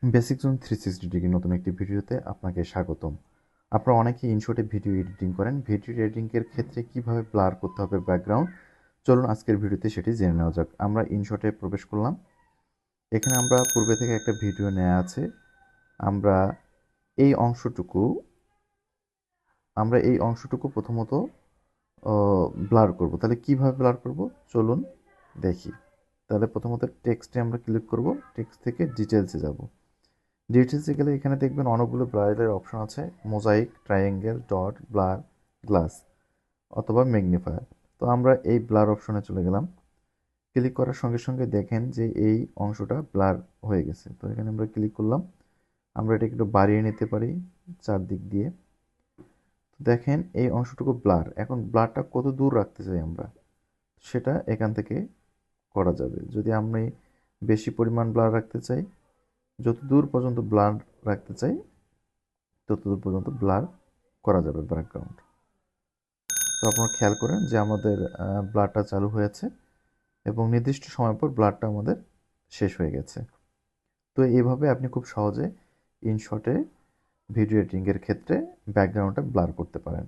Basic zone 360 degree নতুন একটি ভিডিওতে আপনাকে স্বাগতম। আপনারা অনেকেই ইনশটে ভিডিও এডিটিং করেন। ভিডিও এডিটিংয়ের ক্ষেত্রে কিভাবে ব্লার করতে হবে ব্যাকগ্রাউন্ড, চলুন আজকের ভিডিওতে সেটি জেনে নেওয়া যাক। আমরা ইনশটে প্রবেশ করলাম। এখানে আমরা পূর্বে থেকে একটা ভিডিও নেওয়া আছে। আমরা এই অংশটুকু প্রথমত ব্লার করব। তাহলে কিভাবে ব্লার করব চলুন দেখি। তাহলে প্রথমত টেক্সটে আমরা ক্লিক করব, টেক্সট থেকে ডিটেলসে যাব। ডিটেলসে গেলে এখানে দেখবেন অনেকগুলো ব্লারের অপশন আছে, mosaic, triangle, dot, blur, glass অথবা ম্যাগনিফায়ার। তো আমরা এই ব্লার অপশনে চলে গেলাম। ক্লিক করার সঙ্গে সঙ্গে দেখেন যে এই অংশটা ব্লার হয়ে গেছে। তো এখানে আমরা ক্লিক করলাম। আমরা এটা একটু বাড়িয়ে নিতে পারি চারদিক দিয়ে। দেখেন এই অংশটুকু ব্লার। এখন ব্লারটা কত দূর রাখতে চাই আমরা, সেটা এখান থেকে করা যাবে। যদি আমি বেশি পরিমাণ ব্লার রাখতে চাই, যত দূর পর্যন্ত ব্লার রাখতে চাই ততদূর পর্যন্ত ব্লার করা যাবে ব্যাকগ্রাউন্ড। তো আপনারা খেয়াল করেন যে আমাদের ব্লারটা চালু হয়েছে এবং নির্দিষ্ট সময় পর ব্লারটা আমাদের শেষ হয়ে গেছে। তো এইভাবে আপনি খুব সহজে ইনশটে ভিডিও এডিটিংয়ের ক্ষেত্রে ব্যাকগ্রাউন্ডটা ব্লার করতে পারেন।